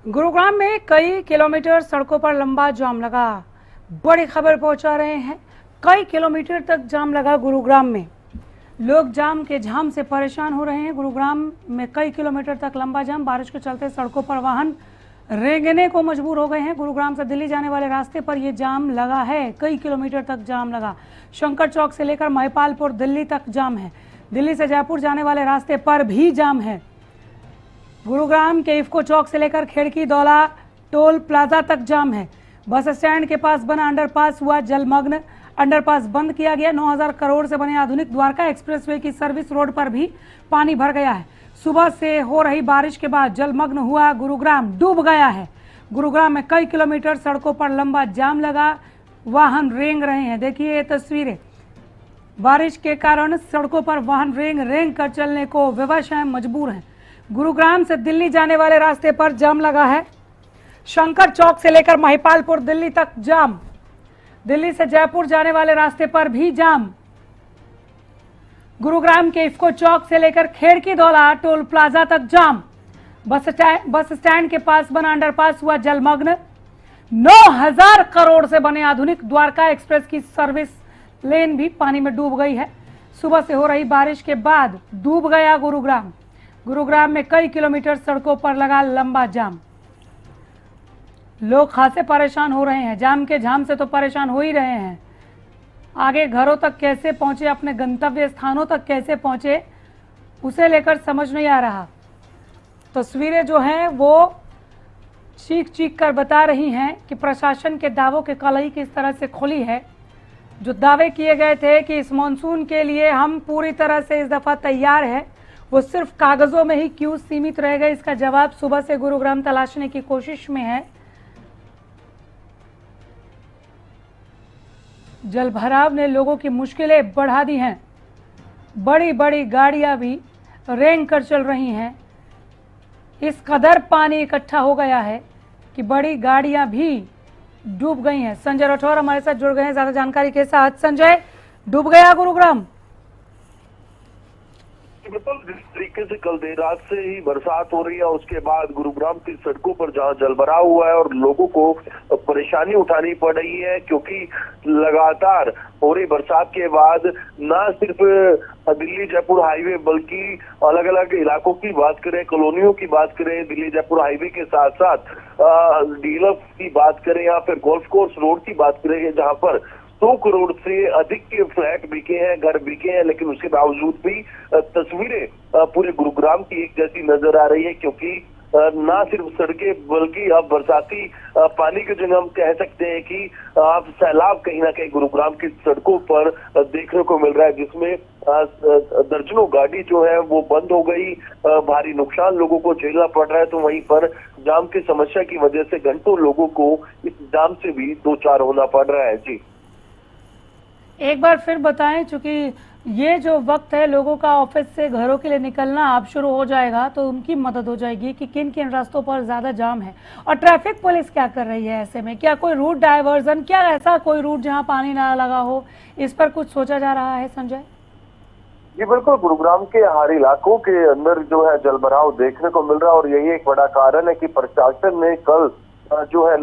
गुरुग्राम में कई किलोमीटर सड़कों पर लंबा जाम लगा। बड़ी खबर पहुंचा रहे हैं। कई किलोमीटर तक जाम लगा गुरुग्राम में। लोग जाम के झाम से परेशान हो रहे हैं। गुरुग्राम में कई किलोमीटर तक लंबा जाम। बारिश के चलते सड़कों पर वाहन रेंगने को मजबूर हो गए हैं। गुरुग्राम से दिल्ली जाने वाले रास्ते पर यह जाम लगा है। कई किलोमीटर तक जाम लगा। शंकर चौक से लेकर महिपालपुर दिल्ली तक जाम है। दिल्ली से जयपुर जाने वाले रास्ते पर भी जाम है। गुरुग्राम के इफ्को चौक से लेकर खिड़की दौला टोल प्लाजा तक जाम है। बस स्टैंड के पास बना अंडरपास हुआ जलमग्न। अंडरपास बंद किया गया। 9,000 करोड़ से बने आधुनिक द्वारका एक्सप्रेसवे की सर्विस रोड पर भी पानी भर गया है। सुबह से हो रही बारिश के बाद जलमग्न हुआ गुरुग्राम डूब गया है। गुरुग्राम में कई किलोमीटर सड़कों पर लंबा जाम लगा। वाहन रेंग रहे हैं। देखिए ये तस्वीरें। बारिश के कारण सड़कों पर वाहन रेंग कर चलने को विवश हैं, मजबूर हैं। गुरुग्राम से दिल्ली जाने वाले रास्ते पर जाम लगा है। शंकर चौक से लेकर महिपालपुर दिल्ली तक जाम। दिल्ली से जयपुर जाने वाले रास्ते पर भी जाम। गुरुग्राम के इफ्को चौक से लेकर खिड़की दौला टोल प्लाजा तक जाम। बस स्टैंड के पास बना अंडरपास हुआ जलमग्न। 9,000 करोड़ से बने आधुनिक द्वारका एक्सप्रेस की सर्विस लेन भी पानी में डूब गई है। सुबह से हो रही बारिश के बाद डूब गया गुरुग्राम। गुरुग्राम में कई किलोमीटर सड़कों पर लगा लंबा जाम। लोग खासे परेशान हो रहे हैं। जाम के झाम से तो परेशान हो ही रहे हैं। आगे घरों तक कैसे पहुंचे, अपने गंतव्य स्थानों तक कैसे पहुंचे, उसे लेकर समझ नहीं आ रहा। तस्वीरें जो हैं वो चीख कर बता रही हैं कि प्रशासन के दावों की कलई किस तरह से खुली है। जो दावे किए गए थे कि इस मानसून के लिए हम पूरी तरह से इस दफा तैयार है, वो सिर्फ कागजों में ही क्यों सीमित रह गए, इसका जवाब सुबह से गुरुग्राम तलाशने की कोशिश में है। जलभराव ने लोगों की मुश्किलें बढ़ा दी हैं। बड़ी बड़ी गाड़ियां भी रेंग कर चल रही हैं। इस कदर पानी इकट्ठा हो गया है कि बड़ी गाड़ियां भी डूब गई हैं। संजय राठौर हमारे साथ जुड़ गए हैं ज्यादा जानकारी के साथ। संजय, डूब गया गुरुग्राम? बिल्कुल, जिस तरीके से कल देर रात से ही बरसात हो रही है, उसके बाद गुरुग्राम की सड़कों पर जहां जलभराव हुआ है और लोगों को परेशानी उठानी पड़ रही है, क्योंकि लगातार हो रही बरसात के बाद न सिर्फ दिल्ली जयपुर हाईवे बल्कि अलग अलग इलाकों की बात करें, कॉलोनियों की बात करें, दिल्ली जयपुर हाईवे के साथ साथ डीलक्स की बात करें या फिर गोल्फ कोर्स रोड की बात करें, जहां पर 100 करोड़ से अधिक के फ्लैट बिके हैं, घर बिके हैं, लेकिन उसके बावजूद भी तस्वीरें पूरे गुरुग्राम की एक जैसी नजर आ रही है, क्योंकि ना सिर्फ सड़कें बल्कि अब बरसाती पानी के जो हम कह सकते हैं कि अब सैलाब कहीं ना कहीं गुरुग्राम की सड़कों पर देखने को मिल रहा है, जिसमें दर्जनों गाड़ी जो है वो बंद हो गई। भारी नुकसान लोगों को झेलना पड़ रहा है। तो वहीं पर जाम की समस्या की वजह से घंटों लोगों को इस जाम से भी दो चार होना पड़ रहा है। जी, एक बार फिर बताएं, चूंकि ये जो वक्त है लोगों का ऑफिस से घरों के लिए निकलना अब शुरू हो जाएगा, तो उनकी मदद हो जाएगी कि किन किन रास्तों पर ज्यादा जाम है और ट्रैफिक पुलिस क्या कर रही है ऐसे में? क्या कोई रूट डायवर्जन, क्या ऐसा कोई रूट जहां पानी ना लगा हो, इस पर कुछ सोचा जा रहा है संजय? जी बिल्कुल, गुरुग्राम के हर इलाकों के अंदर जो है जलभराव देखने को मिल रहा है और यही एक बड़ा कारण है कि प्रशासन ने कल जो है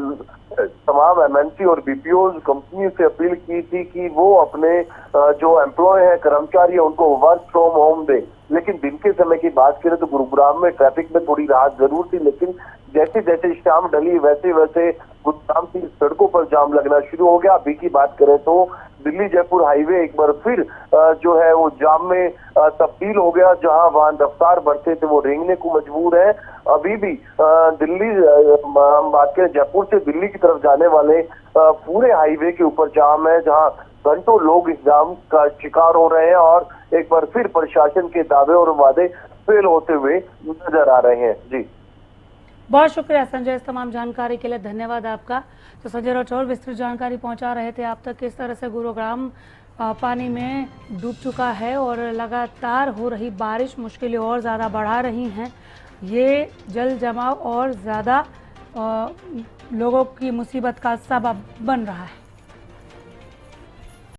तमाम एमएनसी और बीपीओ कंपनी से अपील की थी कि वो अपने जो एम्प्लॉय है, कर्मचारी है, उनको वर्क फ्रॉम होम दे। लेकिन दिन के समय की बात करें तो गुरुग्राम में ट्रैफिक में थोड़ी राहत जरूर थी, लेकिन जैसे जैसे शाम ढली वैसे वैसे गुरुग्राम की सड़कों पर जाम लगना शुरू हो गया। अभी की बात करें तो दिल्ली जयपुर हाईवे एक बार फिर जो है वो जाम में तब्दील हो गया। जहां वाहन रफ्तार बढ़ते थे वो रेंगने को मजबूर है। अभी भी दिल्ली हम बात करें जयपुर से दिल्ली की तरफ जाने वाले पूरे हाईवे के ऊपर जाम है, जहां घंटों लोग इस जाम का शिकार हो रहे हैं और एक बार फिर प्रशासन के दावे और वादे फेल होते हुए नजर आ रहे हैं। जी, बहुत शुक्रिया संजय, इस तमाम जानकारी के लिए धन्यवाद आपका। तो संजय राठौर विस्तृत जानकारी पहुंचा रहे थे आप तक किस तरह से गुरुग्राम पानी में डूब चुका है और लगातार हो रही बारिश मुश्किलें और ज़्यादा बढ़ा रही हैं। ये जल जमाव और ज़्यादा लोगों की मुसीबत का सबब बन रहा है।